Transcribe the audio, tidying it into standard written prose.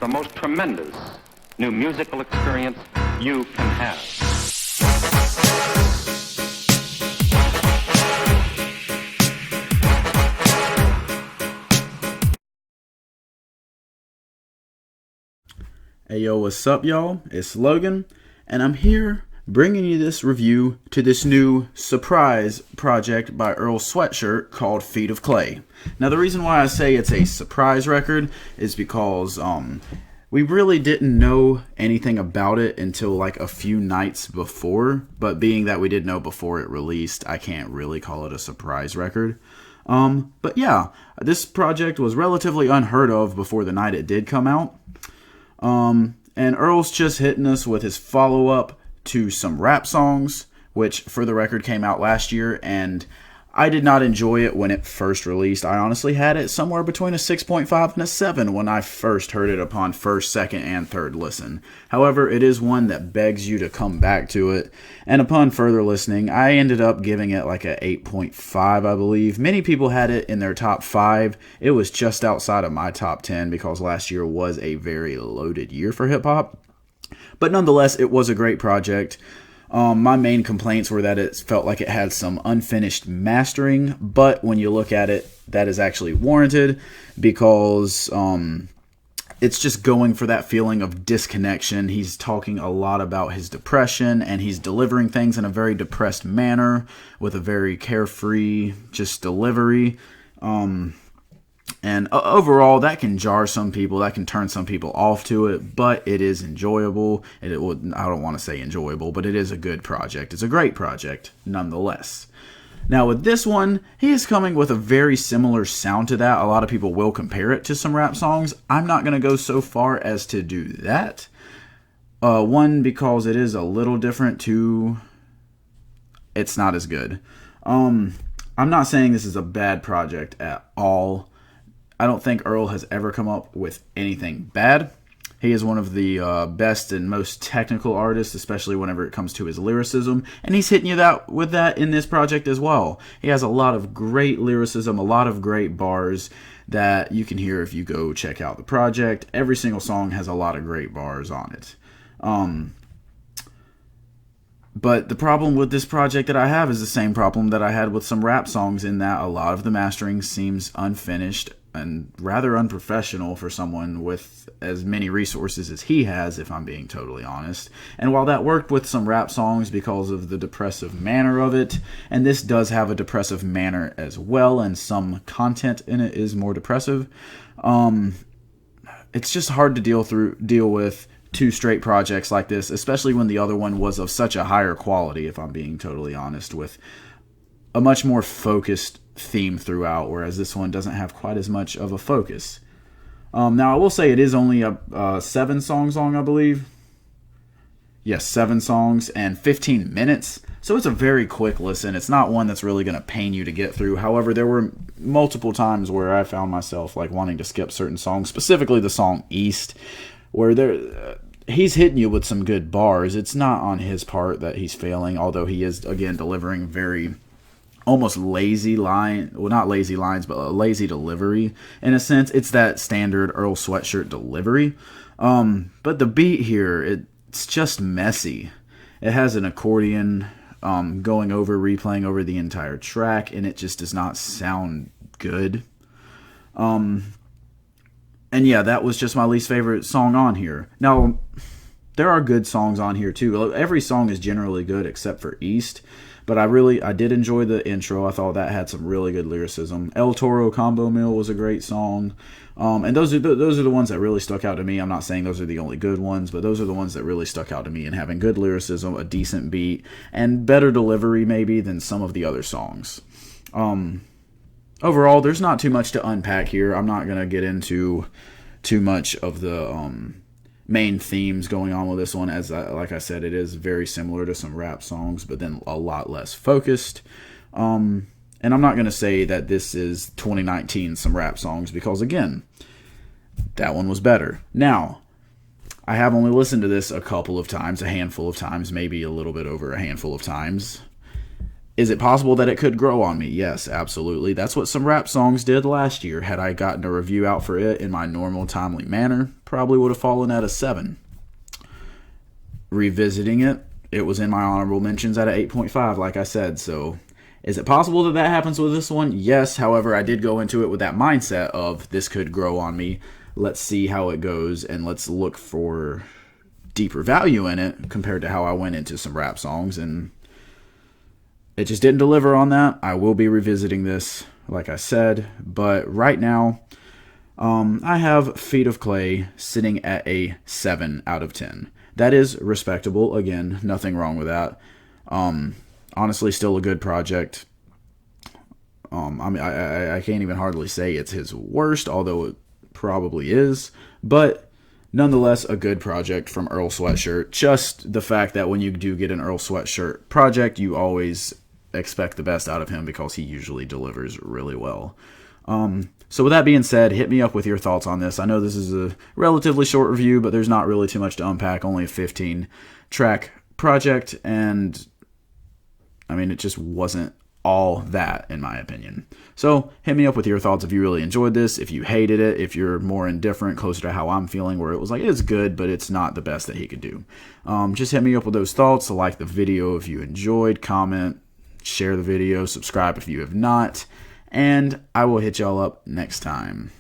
the most tremendous new musical experience you can have. Hey yo, what's up y'all? It's Logan, and I'm here bringing you this review to this new surprise project by Earl Sweatshirt called Feet of Clay. Now the reason why I say it's a surprise record is because we really didn't know anything about it until like a few nights before, but being that we did know before it released, I can't really call it a surprise record. But yeah, this project was relatively unheard of before the night it did come out. And Earl's just hitting us with his follow-up to some rap songs, which for the record came out last year, and I did not enjoy it when it first released. I honestly had it somewhere between a 6.5 and a 7 when I first heard it upon first, second, and third listen. However, it is one that begs you to come back to it, and upon further listening, I ended up giving it like a 8.5, I believe. Many people had it in their top 5. It was just outside of my top 10 because last year was a very loaded year for hip-hop. But nonetheless, it was a great project. My main complaints were that it felt like it had some unfinished mastering, but when you look at it, that is actually warranted because it's just going for that feeling of disconnection. He's talking a lot about his depression, and he's delivering things in a very depressed manner with a very carefree just delivery. And overall, that can jar some people. That can turn some people off to it, but it is enjoyable. I don't want to say enjoyable, but it is a good project. It's a great project, nonetheless. Now, with this one, he is coming with a very similar sound to that. A lot of people will compare it to some rap songs. I'm not going to go so far as to do that. One, because it is a little different. Two, it's not as good. I'm not saying this is a bad project at all. I don't think Earl has ever come up with anything bad. He is one of the best and most technical artists, especially whenever it comes to his lyricism, and he's hitting you with that in this project as well. He has a lot of great lyricism, a lot of great bars that you can hear if you go check out the project. Every single song has a lot of great bars on it. But the problem with this project that I have is the same problem that I had with some rap songs, in that a lot of the mastering seems unfinished and rather unprofessional for someone with as many resources as he has, if I'm being totally honest. And while that worked with some rap songs because of the depressive manner of it, and this does have a depressive manner as well, and some content in it is more depressive, it's just hard to deal with two straight projects like this, especially when the other one was of such a higher quality, if I'm being totally honest, with a much more focused theme throughout, whereas this one doesn't have quite as much of a focus. Now, I will say it is only a 7 songs long, I believe. Yes, 7 songs and 15 minutes. So it's a very quick listen. It's not one that's really going to pain you to get through. However, there were multiple times where I found myself like wanting to skip certain songs, specifically the song East, where he's hitting you with some good bars. It's not on his part that he's failing, although he is, again, delivering very almost lazy line, well, not lazy lines, but a lazy delivery. In a sense, it's that standard Earl Sweatshirt delivery. But the beat here, it's just messy. It has an accordion replaying over the entire track, and it just does not sound good. And yeah, that was just my least favorite song on here. Now, there are good songs on here too. Every song is generally good except for East. But I did enjoy the intro. I thought that had some really good lyricism. El Toro Combo Meal was a great song. And those are the ones that really stuck out to me. I'm not saying those are the only good ones, but those are the ones that really stuck out to me in having good lyricism, a decent beat, and better delivery maybe than some of the other songs. Overall, there's not too much to unpack here. I'm not going to get into too much of the main themes going on with this one, as like I said, it is very similar to some rap songs, but then a lot less focused. And I'm not going to say that this is 2019 some rap songs, because again, that one was better. Now, I have only listened to this a couple of times, a handful of times, maybe a little bit over a handful of times. Is it possible that it could grow on me? Yes, absolutely. That's what some rap songs did last year. Had I gotten a review out for it in my normal, timely manner, probably would have fallen at a 7. Revisiting it, it was in my honorable mentions at an 8.5, like I said. So is it possible that that happens with this one? Yes. However, I did go into it with that mindset of this could grow on me. Let's see how it goes, and let's look for deeper value in it compared to how I went into some rap songs, and it just didn't deliver on that. I will be revisiting this, like I said, but right now, I have Feet of Clay sitting at a 7 out of 10. That is respectable. Again, nothing wrong with that. Honestly, still a good project. I mean, I can't even hardly say it's his worst, although it probably is, but nonetheless, a good project from Earl Sweatshirt. Just the fact that when you do get an Earl Sweatshirt project, you always expect the best out of him because he usually delivers really well. So with that being said, hit me up with your thoughts on this. I know this is a relatively short review, but there's not really too much to unpack. Only a 15-track project, and I mean, it just wasn't all that, in my opinion. So hit me up with your thoughts if you really enjoyed this, if you hated it, if you're more indifferent, closer to how I'm feeling, where it was like, it's good, but it's not the best that he could do. Just hit me up with those thoughts. Like the video if you enjoyed, comment, share the video, subscribe if you have not, and I will hit y'all up next time.